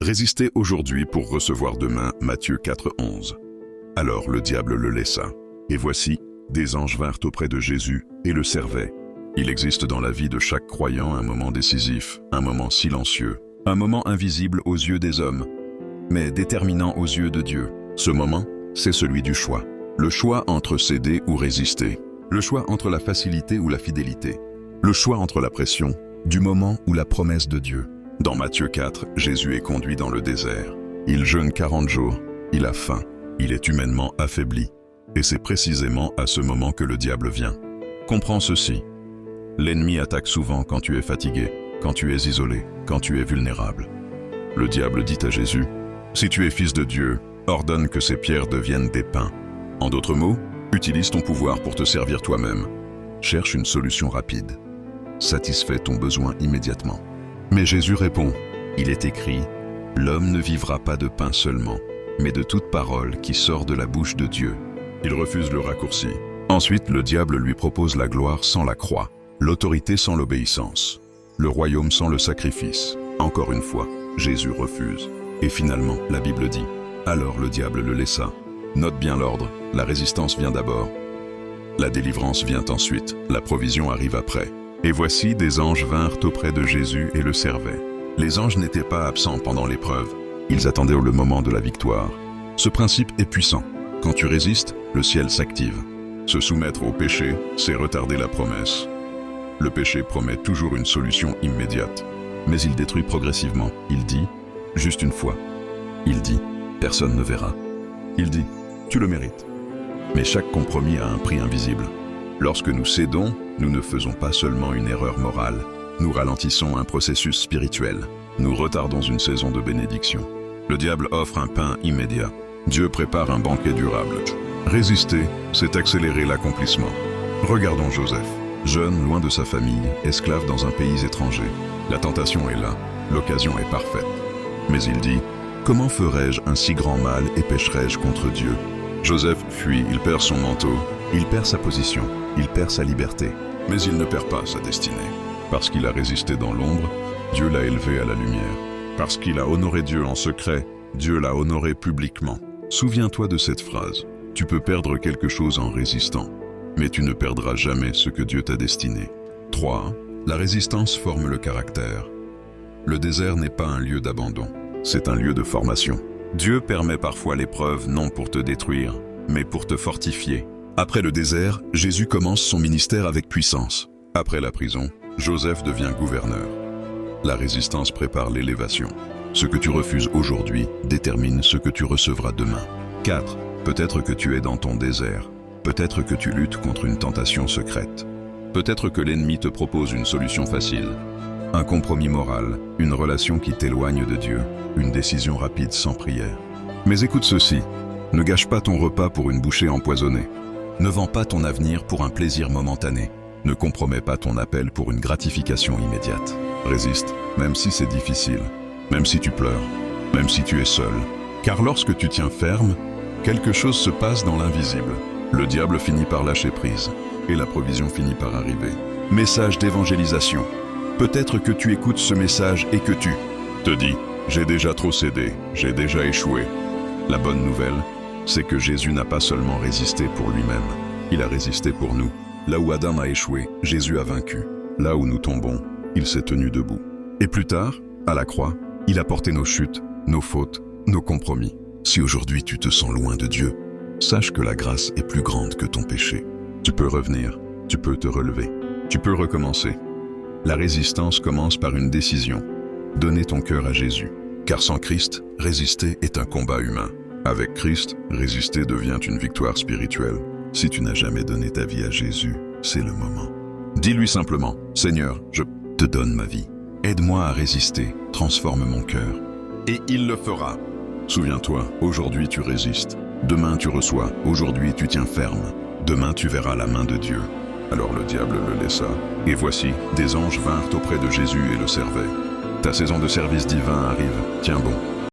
Résistez aujourd'hui pour recevoir demain. Matthieu 4,11. Alors le diable le laissa. Et voici, des anges vinrent auprès de Jésus et le servaient. Il existe dans la vie de chaque croyant un moment décisif, un moment silencieux, un moment invisible aux yeux des hommes, mais déterminant aux yeux de Dieu. Ce moment, c'est celui du choix. Le choix entre céder ou résister. Le choix entre la facilité ou la fidélité. Le choix entre la pression, du moment ou la promesse de Dieu. Dans Matthieu 4, Jésus est conduit dans le désert. Il jeûne 40 jours, il a faim, il est humainement affaibli. Et c'est précisément à ce moment que le diable vient. Comprends ceci. L'ennemi attaque souvent quand tu es fatigué, quand tu es isolé, quand tu es vulnérable. Le diable dit à Jésus, « Si tu es fils de Dieu, ordonne que ces pierres deviennent des pains. » En d'autres mots, utilise ton pouvoir pour te servir toi-même. Cherche une solution rapide. Satisfais ton besoin immédiatement. Mais Jésus répond, « Il est écrit, l'homme ne vivra pas de pain seulement, mais de toute parole qui sort de la bouche de Dieu. » Il refuse le raccourci. Ensuite, le diable lui propose la gloire sans la croix, l'autorité sans l'obéissance, le royaume sans le sacrifice. Encore une fois, Jésus refuse. Et finalement, la Bible dit, « Alors le diable le laissa. » Note bien l'ordre, la résistance vient d'abord. La délivrance vient ensuite, la provision arrive après. Et voici, des anges vinrent auprès de Jésus et le servaient. Les anges n'étaient pas absents pendant l'épreuve. Ils attendaient le moment de la victoire. Ce principe est puissant. Quand tu résistes, le ciel s'active. Se soumettre au péché, c'est retarder la promesse. Le péché promet toujours une solution immédiate. Mais il détruit progressivement. Il dit, juste une fois. Il dit, personne ne verra. Il dit, tu le mérites. Mais chaque compromis a un prix invisible. Lorsque nous cédons, nous ne faisons pas seulement une erreur morale. Nous ralentissons un processus spirituel. Nous retardons une saison de bénédiction. Le diable offre un pain immédiat. Dieu prépare un banquet durable. Résister, c'est accélérer l'accomplissement. Regardons Joseph. Jeune, loin de sa famille, esclave dans un pays étranger. La tentation est là, l'occasion est parfaite. Mais il dit, comment ferais-je un si grand mal et pécherais-je contre Dieu? Joseph fuit, il perd son manteau, il perd sa position, il perd sa liberté. Mais il ne perd pas sa destinée. Parce qu'il a résisté dans l'ombre, Dieu l'a élevé à la lumière. Parce qu'il a honoré Dieu en secret, Dieu l'a honoré publiquement. Souviens-toi de cette phrase. Tu peux perdre quelque chose en résistant, mais tu ne perdras jamais ce que Dieu t'a destiné. 3. La résistance forme le caractère. Le désert n'est pas un lieu d'abandon, c'est un lieu de formation. Dieu permet parfois l'épreuve non pour te détruire, mais pour te fortifier. Après le désert, Jésus commence son ministère avec puissance. Après la prison, Joseph devient gouverneur. La résistance prépare l'élévation. Ce que tu refuses aujourd'hui détermine ce que tu recevras demain. 4. Peut-être que tu es dans ton désert. Peut-être que tu luttes contre une tentation secrète. Peut-être que l'ennemi te propose une solution facile. Un compromis moral, une relation qui t'éloigne de Dieu, une décision rapide sans prière. Mais écoute ceci, ne gâche pas ton repas pour une bouchée empoisonnée. Ne vends pas ton avenir pour un plaisir momentané. Ne compromets pas ton appel pour une gratification immédiate. Résiste, même si c'est difficile, même si tu pleures, même si tu es seul. Car lorsque tu tiens ferme, quelque chose se passe dans l'invisible. Le diable finit par lâcher prise, et la provision finit par arriver. Message d'évangélisation. Peut-être que tu écoutes ce message et que tu te dis « J'ai déjà trop cédé, j'ai déjà échoué ». La bonne nouvelle, c'est que Jésus n'a pas seulement résisté pour lui-même, il a résisté pour nous. Là où Adam a échoué, Jésus a vaincu. Là où nous tombons, il s'est tenu debout. Et plus tard, à la croix, il a porté nos chutes, nos fautes, nos compromis. Si aujourd'hui tu te sens loin de Dieu, sache que la grâce est plus grande que ton péché. Tu peux revenir, tu peux te relever, tu peux recommencer. La résistance commence par une décision. Donner ton cœur à Jésus. Car sans Christ, résister est un combat humain. Avec Christ, résister devient une victoire spirituelle. Si tu n'as jamais donné ta vie à Jésus, c'est le moment. Dis-lui simplement, « Seigneur, je te donne ma vie. Aide-moi à résister, transforme mon cœur. » Et il le fera. Souviens-toi, aujourd'hui tu résistes. Demain tu reçois, aujourd'hui tu tiens ferme. Demain tu verras la main de Dieu. Alors le diable le laissa. Et voici, des anges vinrent auprès de Jésus et le servaient. Ta saison de service divin arrive, tiens bon.